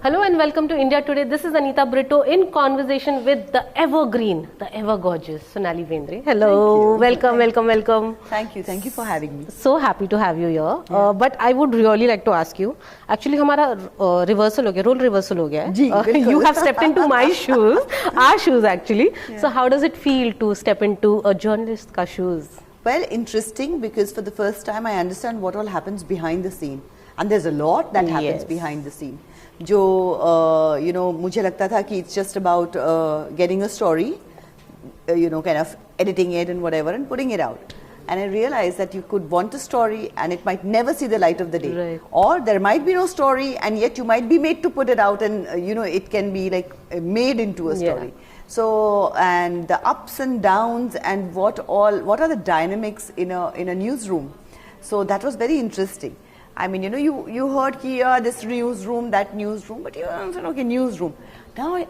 Hello and welcome to India Today. This is Anita Brito in conversation with the evergreen, the ever gorgeous Sonali Bendre. Hello, welcome. Thank you for having me. So happy to have you here. But I would really like to ask you. Actually, हमारा reversal हो गया, role reversal हो गया है. You have stepped into my shoes, our shoes actually. Yeah. So how does it feel to step into a journalist's ka shoes? Well, interesting because for the first time I understand what all happens behind the scene, and there's a lot that happens behind the scene. जो मुझे लगता था कि it's just about getting a story, kind of editing it and whatever and putting it out. And I realized that you could want a story and it might never see the light of the day. Right. Or there might be no story and yet you might be made to put it out and it can be like made into a story. Yeah. So, and the ups and downs and what are the dynamics in a newsroom. So that was very interesting. I mean, you heard here, this newsroom, that newsroom, but you said, okay, newsroom. Now,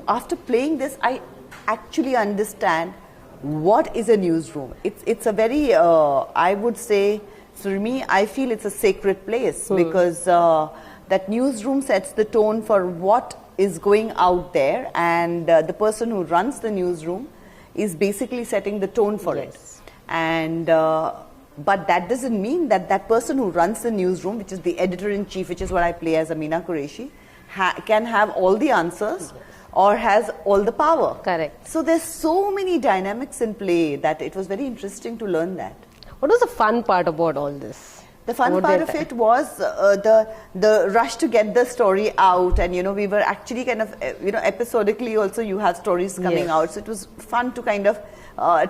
after playing this, I actually understand what is a newsroom. It's a very, I would say, for me, I feel it's a sacred place because that newsroom sets the tone for what is going out there, and the person who runs the newsroom is basically setting the tone for it. And but that doesn't mean that that person who runs the newsroom, which is the editor-in-chief, which is what I play as Amina Qureshi, can have all the answers or has all the power. Correct. So there's so many dynamics in play that it was very interesting to learn that. What was the fun part about all this? The fun part of it was the rush to get the story out, and we were actually kind of episodically also you have stories coming out, so it was fun to kind of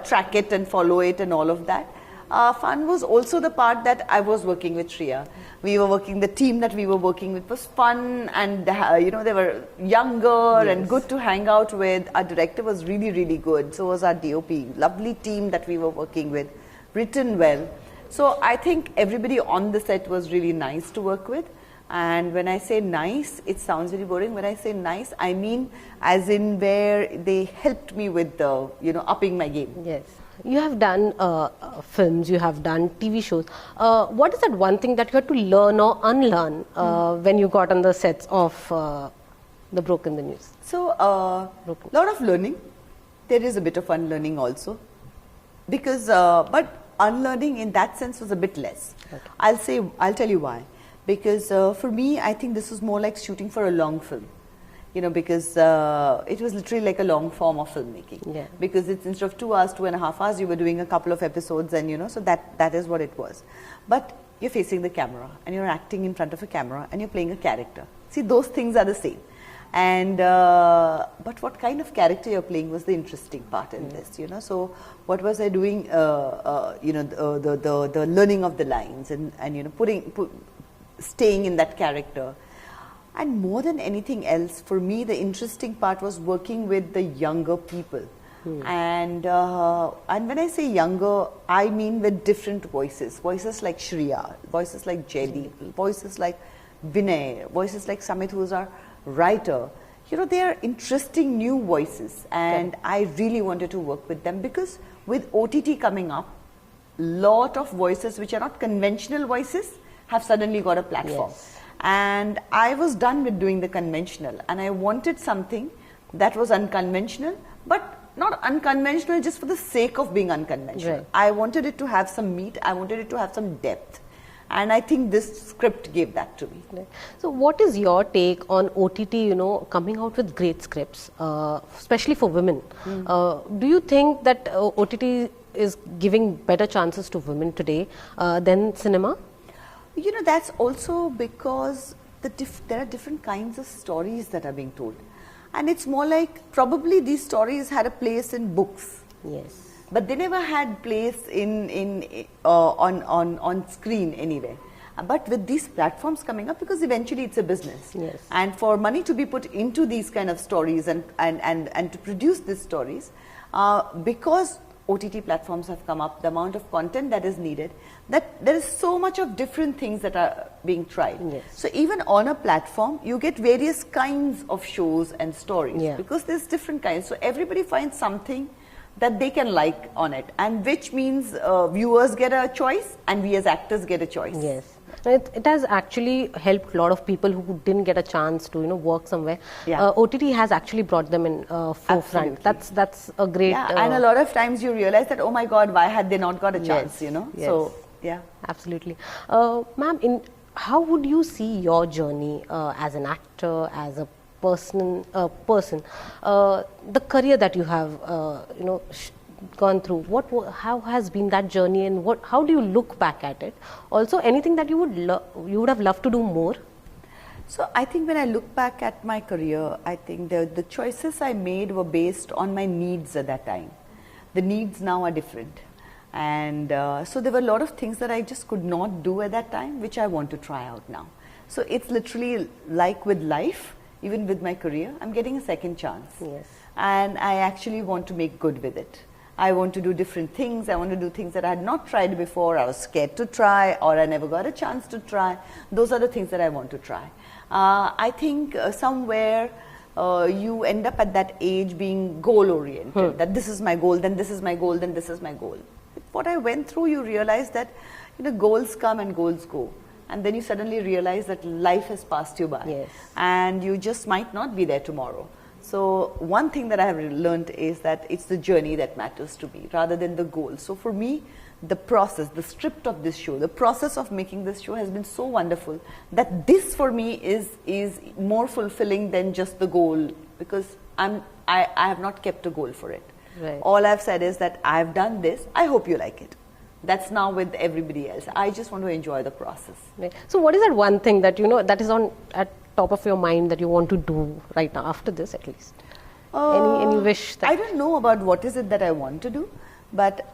track it and follow it and all of that. Fun was also the part that I was working with Shriya. The team that we were working with was fun, and they were younger and good to hang out with. Our director was really, really good. So was our DOP. Lovely team that we were working with, written well. So I think everybody on the set was really nice to work with. And when I say nice, it sounds very boring. When I say nice, I mean as in where they helped me with the, upping my game. Yes. You have done films, you have done TV shows. What is that one thing that you had to learn or unlearn when you got on the sets of The Broken the News? So, a lot of learning. There is a bit of unlearning also. Because, but unlearning in that sense was a bit less. Okay. I'll tell you why. Because for me, I think this was more like shooting for a long film. Because it was literally like a long form of filmmaking. Yeah. Because it's instead of 2 hours, 2.5 hours, you were doing a couple of episodes and so that is what it was. But you're facing the camera and you're acting in front of a camera and you're playing a character. See, those things are the same. And, but what kind of character you're playing was the interesting part in this, So what was I doing, the learning of the lines and staying in that character. And more than anything else, for me, the interesting part was working with the younger people. And when I say younger, I mean with different voices. Voices like Shriya, voices like Jaydeep, voices like Vinay, voices like Samit, who is our writer. They are interesting new voices. And I really wanted to work with them because with OTT coming up, lot of voices which are not conventional voices have suddenly got a platform. Yes. And I was done with doing the conventional, and I wanted something that was unconventional, but not unconventional just for the sake of being unconventional. Right. I wanted it to have some meat, I wanted it to have some depth, and I think this script gave that to me. Right. So what is your take on OTT, coming out with great scripts, especially for women? Do you think that OTT is giving better chances to women today than cinema? That's also because there are different kinds of stories that are being told. And it's more like probably these stories had a place in books. Yes. But they never had place on screen anyway. But with these platforms coming up, because eventually it's a business. Yes. And for money to be put into these kind of stories and to produce these stories, because OTT platforms have come up, the amount of content that is needed, that there is so much of different things that are being tried. Yes. So even on a platform, you get various kinds of shows and stories because there's different kinds. So everybody finds something that they can like on it, and which means viewers get a choice and we as actors get a choice. Yes. It has actually helped a lot of people who didn't get a chance to work somewhere. Yeah. OTT has actually brought them in forefront. Absolutely. That's a great. And a lot of times you realize that, oh my God, why had they not got a chance? Yes. Yes. So yeah, absolutely. Ma'am, how would you see your journey as an actor, as a person, the career that you have, gone through? How has been that journey, and how do you look back at it? Also, anything that you would have loved to do more? So I think when I look back at my career, I think the choices I made were based on my needs at that time. The needs now are different. And so there were a lot of things that I just could not do at that time, which I want to try out now. So it's literally like with life, even with my career, I'm getting a second chance. Yes. And I actually want to make good with it. I want to do different things. I want to do things that I had not tried before. I was scared to try, or I never got a chance to try. Those are the things that I want to try. I think somewhere you end up at that age being goal-oriented, that this is my goal, then this is my goal, then this is my goal. What I went through, you realize that goals come and goals go. And then you suddenly realize that life has passed you by. Yes. And you just might not be there tomorrow. So one thing that I have learned is that it's the journey that matters to me rather than the goal. So for me, the process, the script of this show, the process of making this show has been so wonderful that this for me is more fulfilling than just the goal, because I have not kept a goal for it. Right. All I've said is that I've done this, I hope you like it. That's now with everybody else. I just want to enjoy the process. Right. So what is that one thing that that is at top of your mind that you want to do right now, after this at least? Any wish? I don't know about what is it that I want to do, but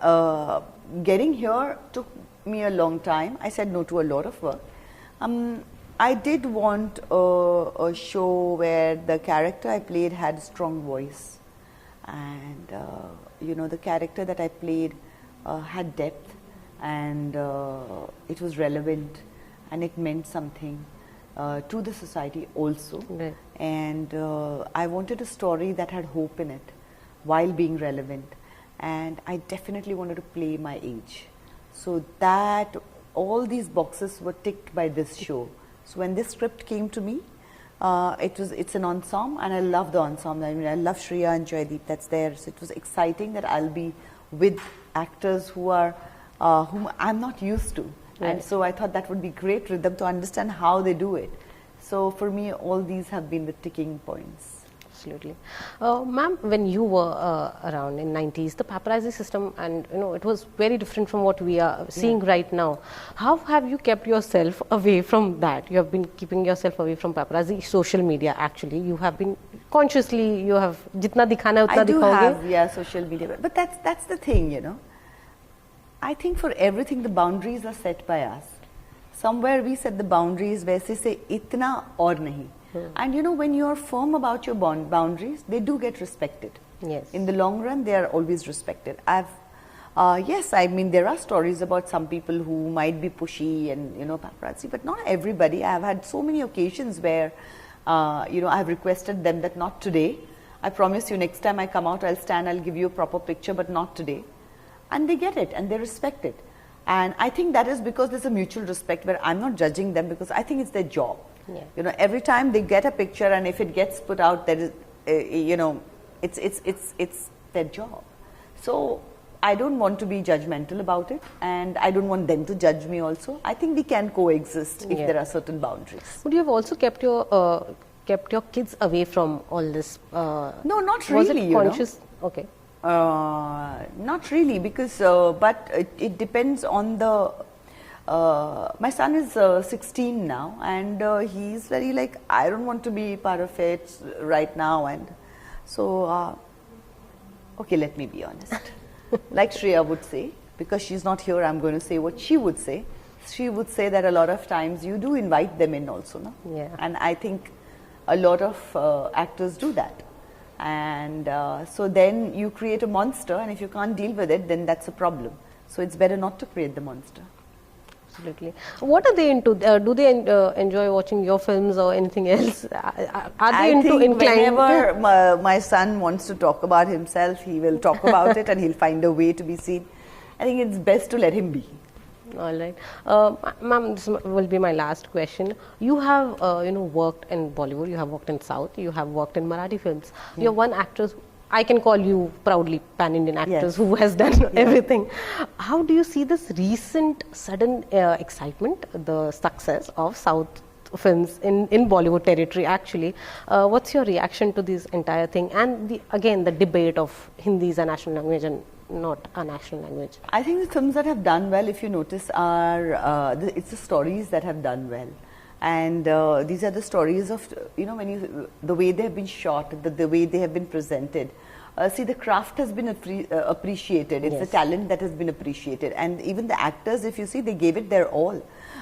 getting here took me a long time. I said no to a lot of work. I did want a show where the character I played had a strong voice, and the character that I played had depth, and it was relevant, and it meant something to the society also. Right. And I wanted a story that had hope in it while being relevant, and I definitely wanted to play my age. So that all these boxes were ticked by this show. So when this script came to me, it's an ensemble, and I love the ensemble. I mean, I love Shreya and Joydeep that's there. So it was exciting that I'll be with actors whom I'm not used to. Right. And so I thought that would be great for them to understand how they do it. So for me, all these have been the ticking points. Absolutely. Ma'am, when you were around in 90s, the paparazzi system, and it was very different from what we are seeing right now. How have you kept yourself away from that? You have been keeping yourself away from paparazzi, social media actually. You have been consciously, you have jitna dikhana utna dikhaoge. Yeah, social media. But that's the thing, I think for everything the boundaries are set by us. Somewhere we set the boundaries where say itna aur nahi. And when you are firm about your boundaries, they do get respected. Yes. In the long run, they are always respected. Yes, I mean, there are stories about some people who might be pushy and, paparazzi, but not everybody. I have had so many occasions where, I have requested them that not today. I promise you next time I come out, I'll give you a proper picture, but not today. And they get it and they respect it. And I think that is because there's a mutual respect where I'm not judging them, because I think it's their job. Yeah. Every time they get a picture, and if it gets put out, there is, it's their job. So I don't want to be judgmental about it, and I don't want them to judge me also. I think we can coexist if there are certain boundaries. Would you have also kept your kids away from all this? No, not really. Was it conscious? Okay. Not really, because but it depends on the. My son is 16 now, and he's very I don't want to be part of it right now, and so okay, let me be honest. Like Shreya would say, because she's not here, I'm going to say what she would say. She would say that a lot of times you do invite them in also, no? Yeah. And I think a lot of actors do that. And so then you create a monster, and if you can't deal with it, then that's a problem. So it's better not to create the monster. Absolutely. What are they into? Do they enjoy watching your films or anything else? Are they inclined? Whenever my son wants to talk about himself, he will talk about it and he'll find a way to be seen. I think it's best to let him be. All right, ma'am. This will be my last question. You have, worked in Bollywood. You have worked in South. You have worked in Marathi films. Yeah. You're one actress. I can call you proudly pan-Indian actress who has done everything. How do you see this recent sudden excitement, the success of South films in Bollywood territory actually? What's your reaction to this entire thing? And the debate of Hindi is a national language and not a national language. I think the films that have done well, if you notice, are it's the stories that have done well. And these are the stories of, the way they have been shot, the way they have been presented. See, the craft has been appreciated. It's the talent that has been appreciated. And even the actors, if you see, they gave it their all.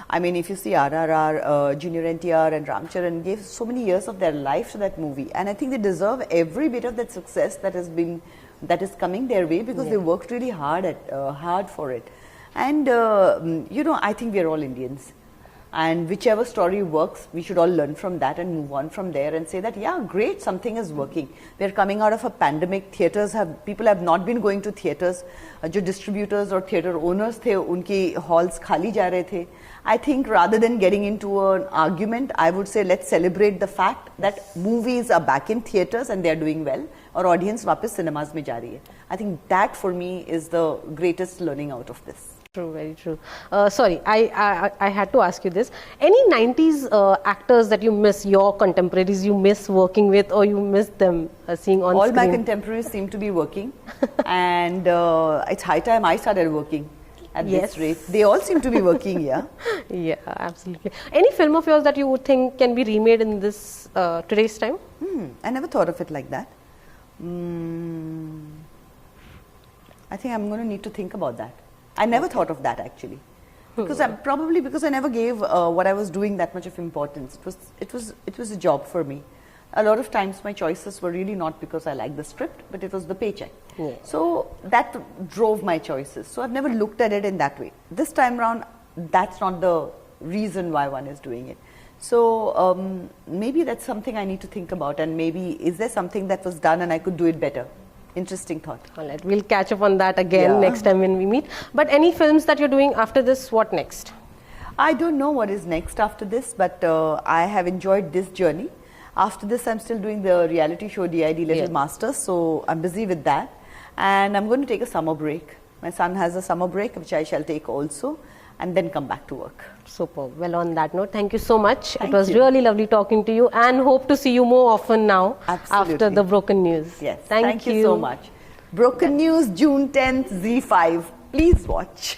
I mean, if you see RRR, Junior NTR and Ramcharan gave so many years of their life to that movie. And I think they deserve every bit of that success that is coming their way, because they worked really hard for it. And, I think we are all Indians. And whichever story works, we should all learn from that and move on from there and say that, yeah, great, something is working. We're coming out of a pandemic. People have not been going to theatres. जो distributors or theatre owners थे, उनकी halls खाली जा रहे थे. I think rather than getting into an argument, I would say let's celebrate the fact that movies are back in theatres and they're doing well. Or audience वापस cinemas में जा रही है. I think that for me is the greatest learning out of this. True, very true. Sorry, I had to ask you this. Any 90s actors that you miss, your contemporaries you miss working with, or you miss them seeing on All screen? my contemporaries seem to be working, and it's high time I started working at this rate. They all seem to be working, yeah. Yeah, absolutely. Any film of yours that you would think can be remade in this today's time? I never thought of it like that. I think I'm going to need to think about that. I never thought of that actually, because because I never gave what I was doing that much of importance. It was a job for me. A lot of times my choices were really not because I liked the script, but it was the paycheck. Yeah. So that drove my choices. So I've never looked at it in that way. This time around, that's not the reason why one is doing it. So maybe that's something I need to think about, and maybe is there something that was done and I could do it better? Interesting thought. All right, we'll catch up on that again next time when we meet. But any films that you're doing after this, what next? I don't know what is next after this, but I have enjoyed this journey. After this, I'm still doing the reality show DID Little Masters, so I'm busy with that. And I'm going to take a summer break. My son has a summer break, which I shall take also, and then come back to work. Super. Well, on that note, thank you so much. It was really lovely talking to you, and hope to see you more often now. Absolutely. After the Broken News. Yes. Thank you so much. Broken News, June 10th, Z5. Please watch.